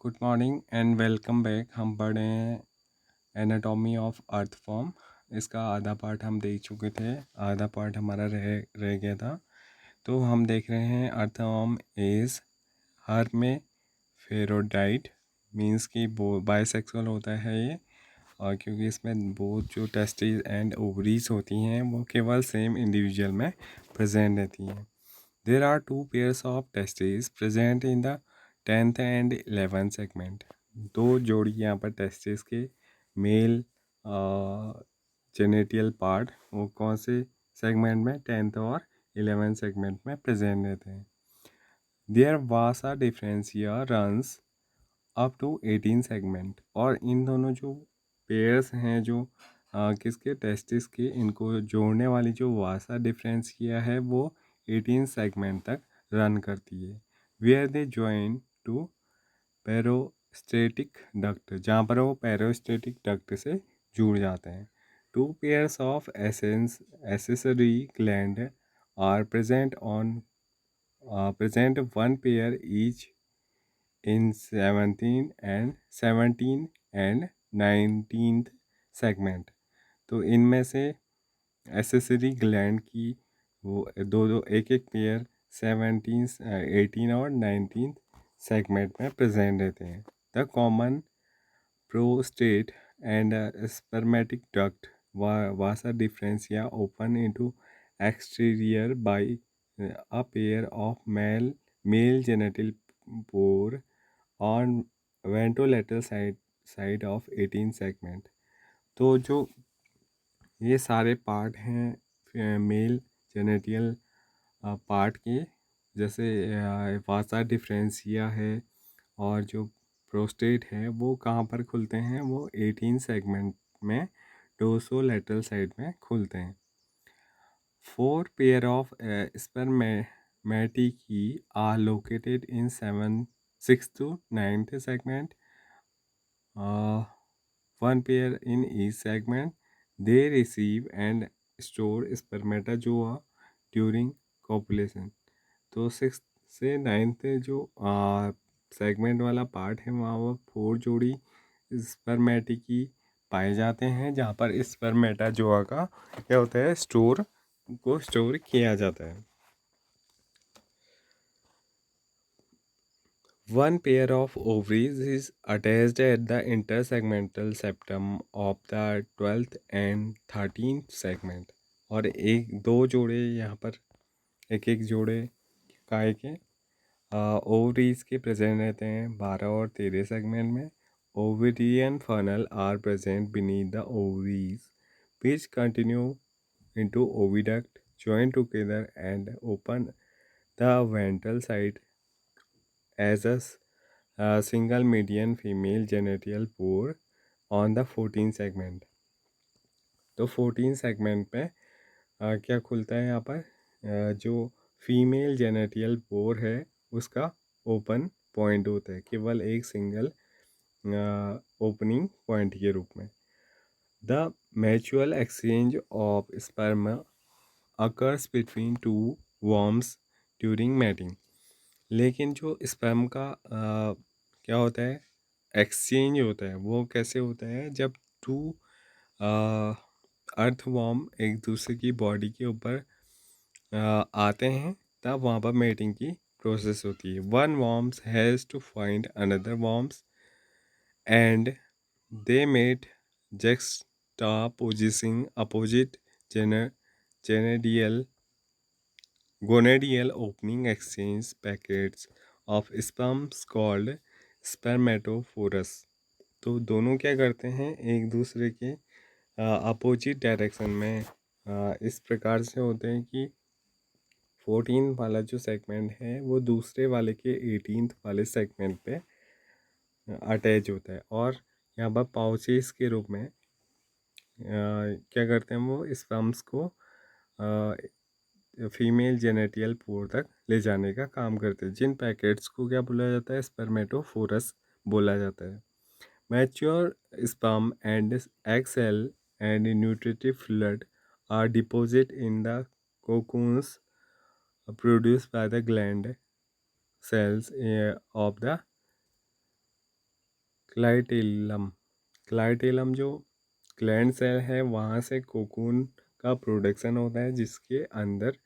Good morning and welcome back. हम पढ़े हैं एनाटॉमी ऑफ अर्थ फॉर्म। इसका आधा पार्ट हम देख चुके थे, आधा पार्ट हमारा रह गया था। तो हम देख रहे हैं अर्थ फॉर्म इज हर में फेरोडाइट मीन्स कि बाइसेक्सुअल होता है ये। और क्योंकि इसमें बहुत जो टेस्टिस एंड ओवरीज होती हैं वो केवल सेम इंडिविजुअल में प्रेजेंट रहती हैं। There are two pairs of testes present in the 10th and 11th segment. दो जोड़ी यहाँ पर टेस्टिस के मेल जेनेटियल पार्ट वो कौन से सेगमेंट में 10th और 11th सेगमेंट में प्रेजेंट रहते हैं। Their vasa differentia runs up to 18 segment. और इन दोनों जो पेयर्स हैं जो किसके टेस्टिस के इनको जोड़ने वाली जो वासा डिफरेंस किया है वो 18 सेगमेंट तक रन करती है। Where they join to prostatic duct, जहाँ पर वो पेरोस्टेटिक डक्ट से जुड़ जाते हैं। Two pairs of accessory gland are present one pair each in 17 and 19th segment. तो इनमें से एसेसरी ग्लैंड की वो दो दो एक एक पेयर 17 18 और 19 सेगमेंट में प्रेजेंट रहते हैं। The common prostate and spermatic duct vasa differentia open into exterior by a pair of male genital pore on ventrolateral side of 18 segment। तो जो ये सारे पार्ट हैं मेल जेनेटियल पार्ट के, जैसे वासा डिफरेंसिया है और जो प्रोस्टेट है वो कहाँ पर खुलते हैं, वो 18 सेगमेंट में डोर्सोलेटरल साइड में खुलते हैं। 4 pair of spermatici are located in 6th to 9th segment, 1 pair in each segment. They receive and store spermatozoa during copulation। तो 6th से 9th जो सेगमेंट वाला पार्ट है वहाँ वो 4 जोड़ी स्पर्मेटिकी पाए जाते हैं, जहाँ पर स्पर्मेटाजोआ का क्या होता है, स्टोर किया जाता है। One pair of ovaries is attached at the intersegmental septum of the 12th and 13th segment। और एक दो जोड़े यहाँ पर एक एक जोड़े काय के ओवरीज के प्रेजेंट रहते हैं 12 और 13 सेगमेंट में। Ovarian funnel are present beneath the ovaries which continue into oviduct, join together and open the ventral side as a single median female genital pore on the 14 segment। तो 14 segment पे क्या खुलता है यहाँ पर, जो फीमेल जेनेटियल पोर है उसका ओपन पॉइंट होता है, केवल एक सिंगल ओपनिंग पॉइंट के रूप में। The mutual exchange of sperm occurs between two worms during mating. लेकिन जो स्पर्म का क्या होता है, एक्सचेंज होता है, वो कैसे होता है, जब टू अर्थवॉर्म एक दूसरे की बॉडी के ऊपर आते हैं तब वहाँ पर मेटिंग की प्रोसेस होती है। One worms has to find another worms and they mate juxtaposing opposite genadial gonadial opening exchange packets of sperms called spermatophorus। तो दोनों क्या करते हैं, एक दूसरे के अपोजिट डायरेक्शन में इस प्रकार से होते हैं कि 14 वाला जो सेगमेंट है वो दूसरे वाले के 18th वाले सेगमेंट पे अटैच होता है। और यहाँ पर पाउचेस के रूप में क्या करते हैं, वो स्पर्म्स को फीमेल जेनेटियल पोर तक ले जाने का काम करते हैं, जिन पैकेट्स को क्या बोला जाता है, स्पर्मेटोफोरस बोला जाता है। Mature sperm and egg cell and nutritive fluid are deposited in the cocoons produced by the gland cells of the clitellum. Clitellum जो ग्लैंड सेल है वहाँ से कोकून का प्रोडक्शन होता है, जिसके अंदर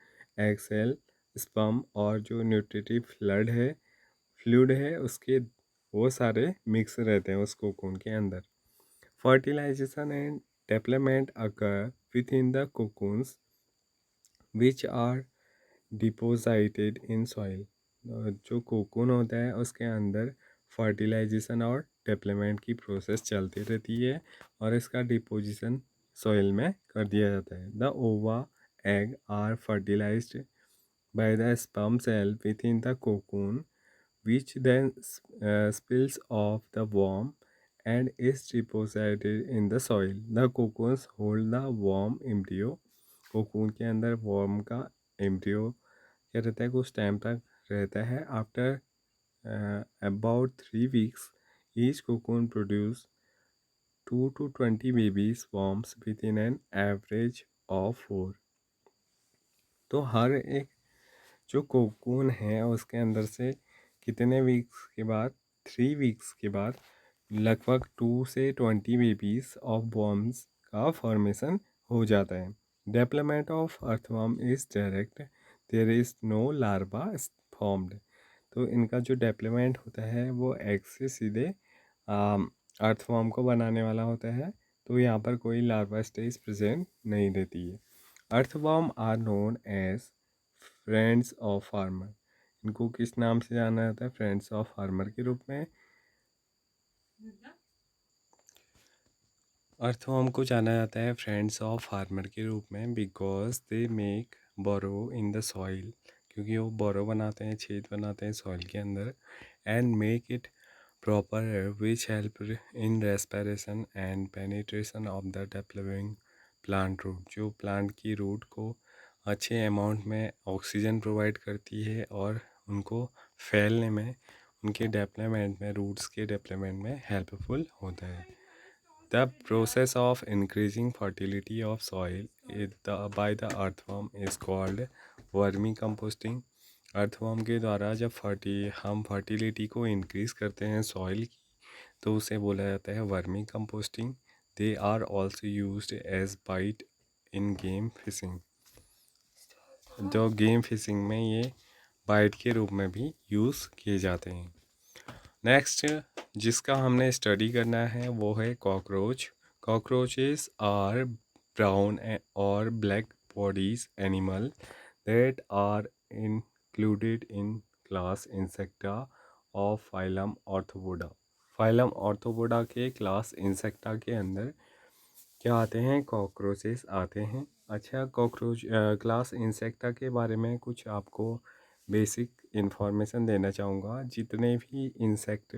एग सेल, स्पर्म और जो न्यूट्रिटिव फ्लूइड है उसके वो सारे मिक्स रहते हैं उस कोकून के अंदर। Fertilisation and development occur within the cocoons which are deposited in soil. जो कोकून होता है उसके अंदर फर्टिलाइजेशन और डेवलपमेंट की प्रोसेस चलती रहती है और इसका डिपोजिशन सॉइल में कर दिया जाता है। The ova egg are fertilised by the sperm cell within the cocoon which then spills off the worm and is deposited in the soil. The cocoons hold the worm embryo. Cocoon के अंदर worm का embryo क्या रहता है, कुछ time तक रहता है। After about 3 weeks each cocoon produce 2 to 20 baby worms within an average of 4। तो हर एक जो कोकून है उसके अंदर से कितने वीक्स के बाद, 3 वीक्स के बाद लगभग 2 से 20 बेबीज ऑफ वर्म्स का फॉर्मेशन हो जाता है। Development of earthworm is direct, there is no larva formed. तो इनका जो डेवलपमेंट होता है वो एग से सीधे अर्थवर्म को बनाने वाला होता है, तो यहाँ पर कोई लार्वा स्टेज प्रेजेंट नहीं रहती है। Earthworm are known as friends of farmer. इनको किस नाम से जाना जाता है, फ्रेंड्स ऑफ फार्मर के रूप में। अर्थवर्म को जाना जाता है फ्रेंड्स ऑफ फार्मर के रूप में because they make burrow in the soil, क्योंकि वो बोरो बनाते हैं, छेद बनाते हैं सॉइल के अंदर, and make it proper which help in respiration and penetration of the developing plant root. जो प्लांट की रूट को अच्छे अमाउंट में ऑक्सीजन प्रोवाइड करती है और उनको फैलने में, उनके डेवलपमेंट में, रूट्स के डेवलपमेंट में हेल्पफुल होता है। The process of increasing fertility of soil by the earthworm is called vermicomposting। Earthworm के द्वारा जब हम फर्टिलिटी को इंक्रीज करते हैं सॉइल की, तो उसे बोला जाता है vermicomposting. They are also use as bait in game fishing. जो गेम फिशिंग में ये बाइट के रूप में भी यूज़ किए जाते हैं। नेक्स्ट जिसका हमने स्टडी करना है वो है कॉकरोच। कॉकरोचेस आर ब्राउन और black bodies animal that are included in class insecta of phylum arthropoda. Phylum arthropoda के क्लास इंसेक्टा के अंदर क्या आते हैं, कॉकरोचेस आते हैं। अच्छा, कॉकरोच क्लास इंसेक्टा के बारे में कुछ आपको बेसिक इन्फॉर्मेशन देना चाहूँगा। जितने भी इंसेक्ट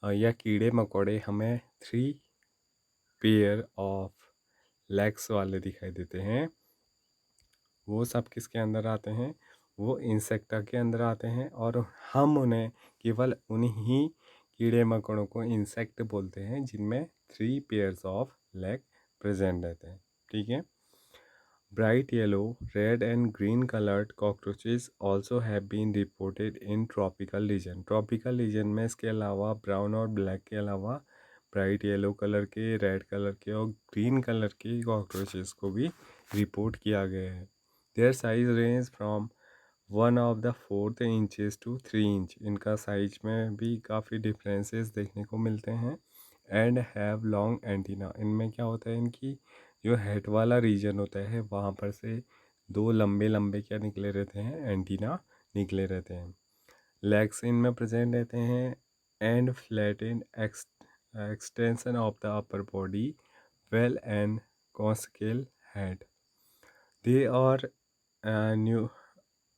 या कीड़े मकोड़े हमें 3 पेयर ऑफ लेग्स वाले दिखाई देते हैं, वो सब किसके अंदर आते हैं, वो इंसेक्टा के अंदर आते हैं। और हम उन्हें केवल उन्हीं कीड़े मकोड़ों को इंसेक्ट बोलते हैं जिनमें 3 पेयर्स ऑफ लेग प्रेजेंट रहते हैं। ठीक है। Bright yellow, red and green colored cockroaches also have been reported in tropical region। tropical region में इसके अलावा ब्राउन और ब्लैक के अलावा ब्राइट येलो कलर के, रेड कलर के और ग्रीन कलर के कॉकरोचेस को भी रिपोर्ट किया गया है। Their size range from 1/4 inches to 3 inch. इनका साइज में भी काफ़ी डिफरेंसेस देखने को मिलते हैं। And have long antenna. इनमें क्या होता है, इनकी जो हेड वाला रीजन होता है वहाँ पर से 2 लंबे लंबे क्या निकले रहते हैं, एंटीना निकले रहते हैं। लेग्स इनमें प्रेजेंट रहते हैं and flat in extension of the upper body, well and conical head. They are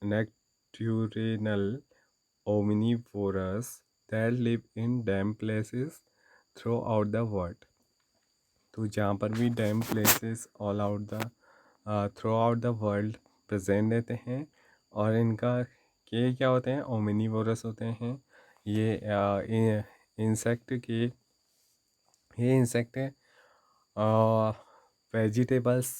nocturnal omnivorous that live in damp places throughout the world। तो जहाँ पर भी dam places all out the through out the world present रहते हैं। और इनका ये क्या होते हैं, ओमिनिवोरस होते हैं। ये इंसेक्ट के ये इंसेक्ट वेजिटेबल्स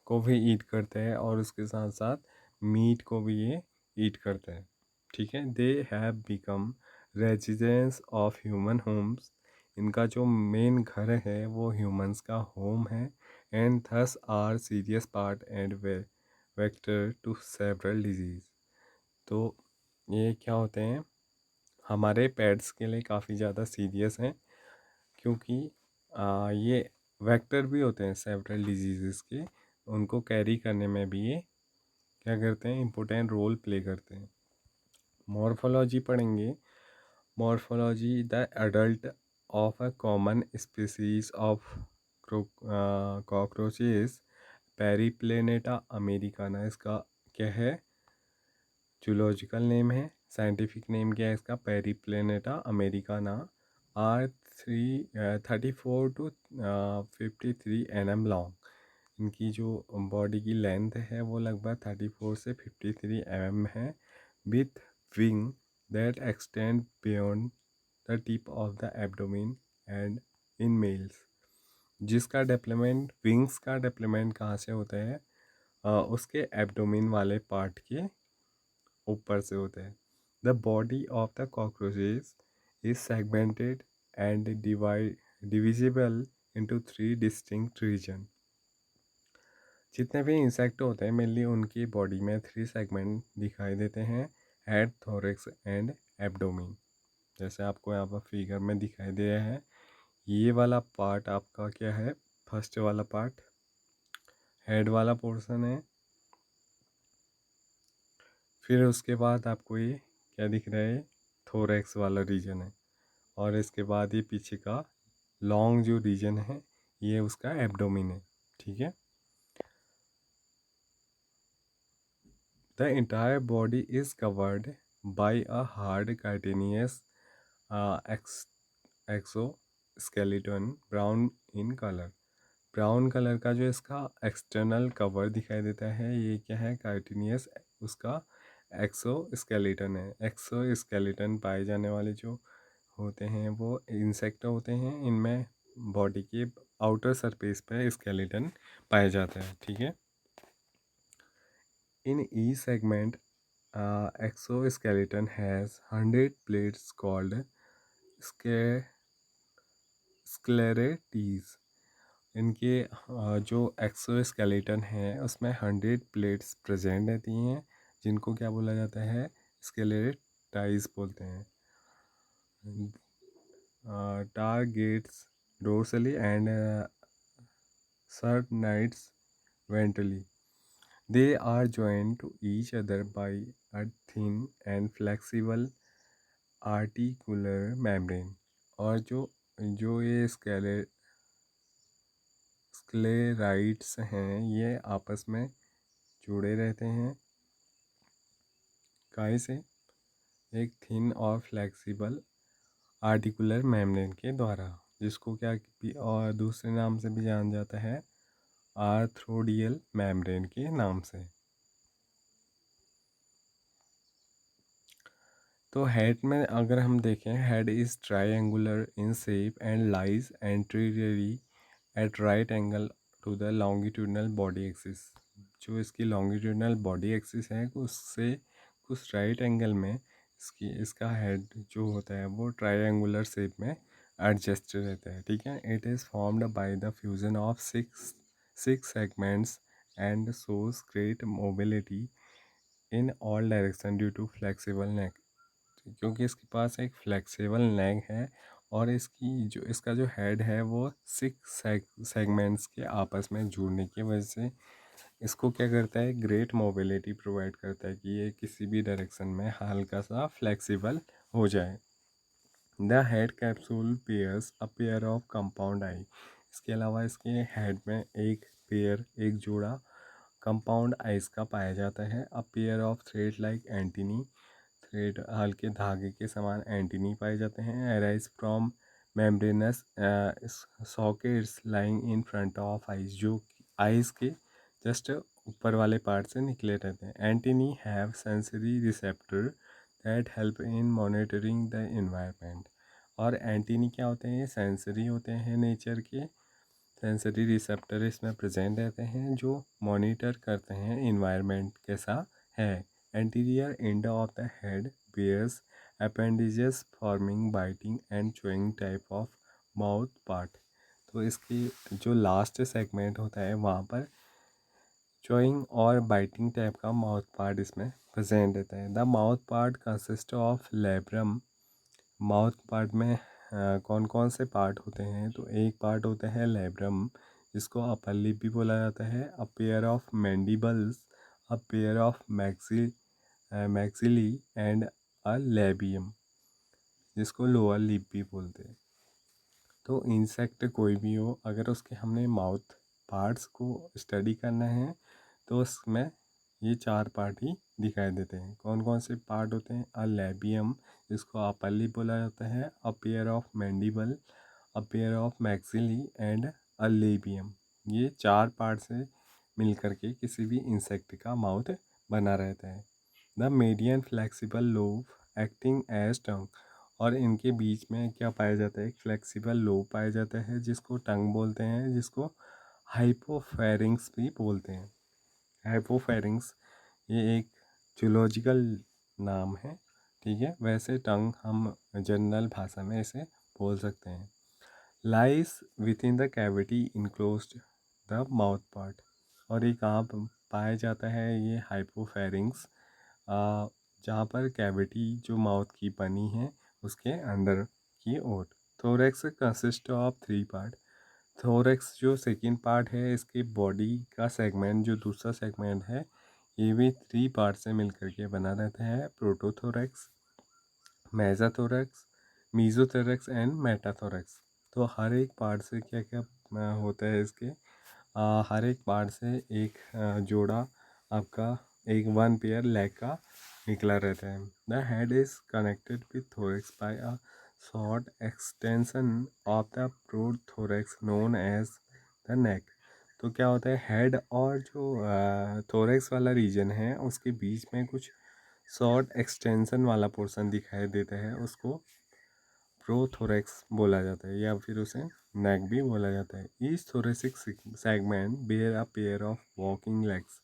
को भी ईट करते हैं और उसके साथ साथ मीट को भी ये ईट करते हैं। ठीक है। They have become residence of human homes इनका जो मेन घर है वो ह्यूमंस का होम है and thus are serious part and vector to several disease. तो ये क्या होते हैं, हमारे पेट्स के लिए काफ़ी ज़्यादा सीरियस हैं, क्योंकि ये वेक्टर भी होते हैं सेवरल डिजीज़ के। उनको कैरी करने में भी ये क्या करते हैं, इम्पोर्टेंट रोल प्ले करते हैं। मॉर्फोलॉजी पढ़ेंगे। Morphology the adult of a common species of cockroaches periplaneta americana, इसका क्या है, जूलॉजिकल नेम है। साइंटिफिक नेम क्या है इसका, periplaneta americana. Are 34 to 53 nm long. इनकी जो बॉडी की लेंथ है वो लगभग 34 से 53 mm है, with wing that extend beyond the tip of the abdomen and in males. जिसका डेवलपमेंट, विंग्स का डेवलपमेंट कहाँ से होता है, उसके एब्डोमेन वाले पार्ट के ऊपर से होता है। The body of the cockroaches is segmented and divisible into 3 distinct region. जितने भी इंसेक्ट होते हैं मेनली उनकी बॉडी में 3 सेगमेंट दिखाई देते हैं, हेड, थोरैक्स एंड एब्डोमेन। जैसे आपको यहाँ पर फिगर में दिखाई दे रहा है, ये वाला पार्ट आपका क्या है, फर्स्ट वाला पार्ट हेड वाला पोर्शन है। फिर उसके बाद आपको ये क्या दिख रहा है, थोरैक्स वाला रीजन है। और इसके बाद ये पीछे का लॉन्ग जो रीजन है ये उसका एब्डोमेन है। ठीक है। The entire body is covered by a hard chitinous exoskeleton brown in colour. Brown colour का जो इसका एक्सटर्नल कवर दिखाई देता है ये क्या है, काइटिनियस उसका एक्सोस्केलेटन है। एक्सोस्केलेटन पाए जाने वाले जो होते हैं वो इंसेक्ट होते हैं, इनमें बॉडी के आउटर सरफेस पे स्केलेटन पाया जाता है। ठीक है। इन ई segment exoskeleton has 100 plates called sclerates। इनके जो एक्सोस्केलेटन है उसमें 100 प्लेट्स प्रेजेंट रहती हैं, जिनको क्या बोला जाता है, स्केलेटाइज बोलते हैं। Tergites dorsally and sternites ventrally. They are joined to each other by a thin and flexible articular membrane। और जो ये स्क्लेराइट्स हैं ये आपस में जुड़े रहते हैं, काहे से, एक थिन और फ्लेक्सिबल आर्टिकुलर मेम्ब्रेन के द्वारा, जिसको क्या और दूसरे नाम से भी जाना जाता है, आर्थ्रोडियल मेम्ब्रेन के नाम से। तो हेड में अगर हम देखें, head is triangular in shape and lies anteriorly at right angle to the longitudinal body axis. जो इसकी लॉन्गिट्यूडनल बॉडी एक्सिस है उससे कुछ राइट एंगल में इसका हेड जो होता है वो ट्रायंगुलर शेप में एडजस्ट रहता है। ठीक है। It is formed by the fusion of six segments and shows great mobility in all direction due to flexible neck. क्योंकि इसके पास एक फ्लेक्सिबल नेक है और इसका जो हेड है वो 6 सेगमेंट्स के आपस में जुड़ने की वजह से इसको क्या करता है, ग्रेट मोबिलिटी प्रोवाइड करता है कि ये किसी भी डायरेक्शन में हल्का सा फ्लेक्सिबल हो जाए। The head capsule pairs a pair of compound eye. इसके अलावा इसके हेड में एक जोड़ा कंपाउंड आइज का पाया जाता है। अ pair of thread like antennae, thread हल्के धागे के समान एंटीनी पाए जाते हैं। Arise from membranes sockets lying in front of eyes, जो आइज के जस्ट ऊपर वाले पार्ट से निकले रहते हैं। Antennae have sensory receptor that help in monitoring the environment. और एंटीनी क्या होते हैं, ये सेंसरी होते हैं नेचर के। सेंसरी रिसेप्टर इसमें प्रेजेंट रहते हैं जो मॉनिटर करते हैं इन्वायरमेंट कैसा है। Anterior end of the head bears appendages forming biting and chewing type of mouth part. तो इसकी जो लास्ट सेगमेंट होता है वहाँ पर च्यूइंग और बाइटिंग टाइप का माउथ पार्ट इसमें प्रेजेंट रहता है। The mouth part consist of labrum. Mouth part में कौन कौन से पार्ट होते हैं? तो एक पार्ट होता है लेब्रम, जिसको अपर लिप भी बोला जाता है, अ pair of mandibles, a pair of maxillary and a labium, जिसको लोअर लिप भी बोलते हैं। तो इंसेक्ट कोई भी हो, अगर उसके हमने माउथ पार्ट्स को स्टडी करना है तो उसमें ये चार पार्ट ही दिखाई देते हैं। कौन कौन से पार्ट होते हैं? अ लेबियम, जिसको अपर लिप बोला जाता है, अ pair of mandible, a pair of maxillary and a labium. ये चार पार्ट से मिल करके किसी भी इंसेक्ट का माउथ बना रहता है। The median flexible lobe acting as tongue, और इनके बीच में क्या पाया जाता है? एक फ्लेक्सिबल लोब पाया जाता है जिसको टंग बोलते हैं, जिसको हाइपोफेरिंग्स भी बोलते हैं। हाइपोफेरिंग्स ये एक जूलॉजिकल नाम है, ठीक है। वैसे टंग हम जनरल भाषा में इसे बोल सकते हैं। Lies within the cavity enclosed the mouth part, और ये कहाँ पाया जाता है? ये हाइपोफेरिंग्स जहाँ पर कैविटी जो माउथ की बनी है उसके अंदर की ओर। Thorax consist of three part. Thorax जो सेकंड पार्ट है, इसके बॉडी का सेगमेंट जो दूसरा सेगमेंट है, ये भी थ्री पार्ट से मिलकर के बना रहता है। प्रोटोथोरैक्स, मेजाथोरैक्स, मीजोथोरैक्स एंड मेटाथोरैक्स। तो हर एक पार्ट से क्या क्या होता है इसके? हर एक पार्ट से एक जोड़ा आपका एक वन पेयर लेग का निकला रहता है। The head is connected with thorax by a short extension of the prothorax known as the neck. तो क्या होता है? हेड और जो थोरैक्स वाला रीजन है उसके बीच में कुछ शॉर्ट एक्सटेंशन वाला पोर्शन दिखाई देता है, उसको प्रोथोरैक्स बोला जाता है या फिर उसे नेक भी बोला जाता है। Each thoracic segment bear a pair of walking legs.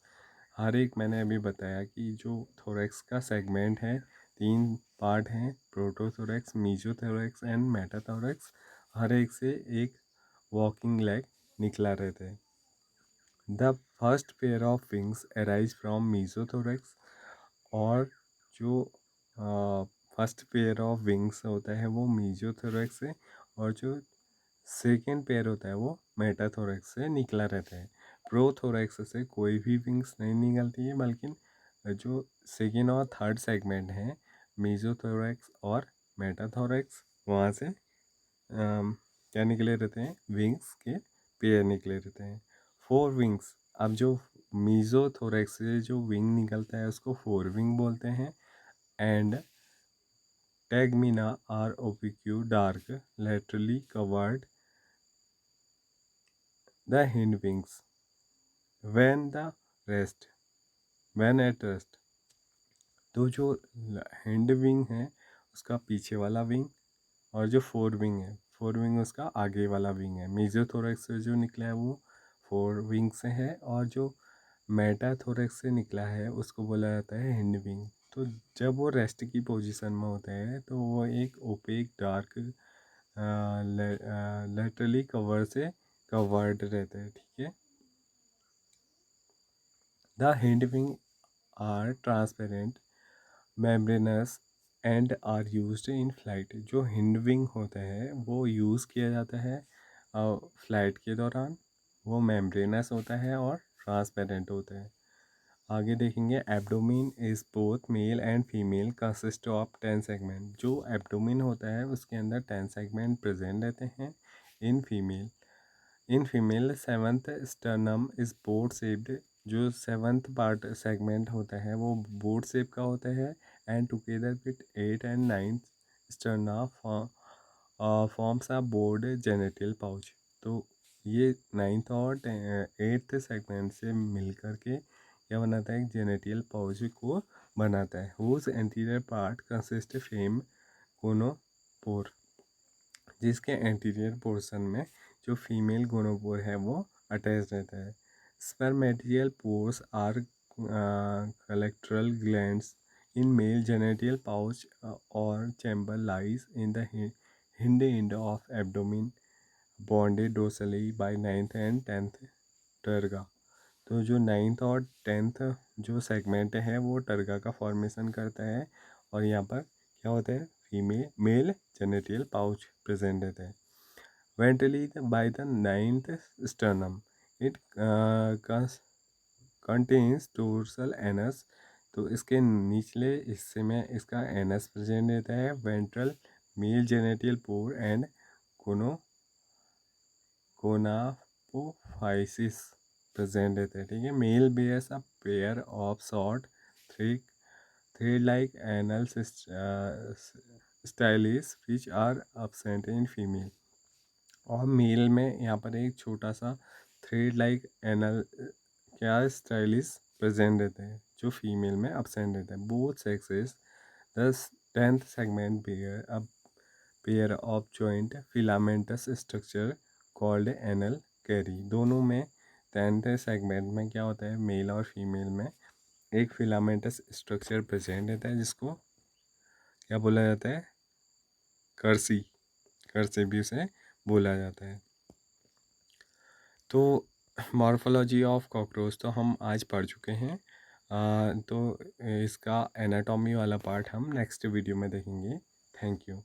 हर एक, मैंने अभी बताया कि जो थोरैक्स का सेगमेंट है, तीन पार्ट हैं, प्रोटोथोरैक्स, मीजोथोरैक्स एंड मेटाथोरैक्स। हर एक से एक वॉकिंग लेग निकला रहता है। The first pair of wings arise from mesothorax, और जो फर्स्ट पेयर ऑफ विंग्स होता है वो मीजोथोरैक्स से, और जो सेकेंड पेयर होता है वो मेटाथोरैक्स से निकला रहता है। प्रोथोरैक्स से कोई भी विंग्स नहीं निकलती है, बल्कि जो सेकेंड और थर्ड सेगमेंट है, मीजोथोरैक्स और मेटाथोरैक्स, वहाँ से क्या निकले रहते हैं? विंग्स के पेयर निकले रहते हैं। फोर विंग्स, अब जो मीजोथोरैक्स से जो विंग निकलता है उसको फोर विंग बोलते हैं। And tegmina are opaque, dark, laterally covered the hind wings when the rest when at rest। तो जो हिंड विंग है उसका पीछे वाला विंग, और जो फोर विंग है, फोर विंग उसका आगे वाला विंग है। मीजोथोरैक्स से जो निकला है वो फोर विंग से है, और जो मेटाथोरैक्स से निकला है उसको बोला जाता है हिंड विंग। तो जब वो रेस्ट की पोजीशन में होते हैं तो वो एक ओपेक डार्क लेटरली कवर से कवर्ड रहते हैं, ठीक है। The hind wing are transparent, membranous and are used in flight. जो हिंड विंग होता है वो यूज़ किया जाता है फ्लाइट के दौरान। वो मेम्ब्रेनस होता है और ट्रांसपेरेंट होता है। आगे देखेंगे, abdomen is both male and female consist of 10 segment. जो एब्डोमिन होता है उसके अंदर 10 सेगमेंट प्रेजेंट रहते हैं। In female seventh sternum is boat shaped. जो सेवंथ पार्ट सेगमेंट होता है वो बोर्ड शेप का होता है। And together with 8 and 9 sterna forms a boat genital pouch. तो ये नाइन्थ और एट्थ सेगमेंट से मिल करके क्या बनाता है? एक जेनेटियल पाउच को बनाता है। Whose anterior part consist female gonopore, जिसके एंटीरियर पोर्शन में जो फीमेल गोनोपोर है वो अटैच रहता है। Spermathecal pores are collaterial glands in male genital pouch or chamber lies in the hind end of abdomen bounded dorsally by 9th and 10th terga. तो जो 9th और 10th जो सेगमेंट है वो टर्गा का फॉर्मेशन करता है, और यहाँ पर क्या होता है, female male genital pouch present रहता है। Ventrally by the 9th sternum it contains dorsal anus. तो इसके निचले हिस्से में इसका एनस प्रेजेंट रहता है। Ventral male genital pore and gonapophysis present रहता है। ठीक है, male bears a pair of short thread like anal styles which are absent in female. और मेल में यहाँ पर एक छोटा सा थ्रेड लाइक एनल क्या स्टाइलिस प्रेजेंट रहता है, जो फीमेल में absent रहता है। Both sexes the 10th segment bear a pair of jointed filamentous structure called anal कैरी। दोनों में 10th सेगमेंट में क्या होता है, मेल और फीमेल में एक फिलामेंटस स्ट्रक्चर प्रेजेंट रहता है, जिसको क्या बोला जाता है, कर्सी। कर्सी भी उसे बोला जाता है। तो मॉर्फोलॉजी ऑफ कॉकरोच तो हम आज पढ़ चुके हैं। तो इसका एनाटॉमी वाला पार्ट हम नेक्स्ट वीडियो में देखेंगे। Thank you.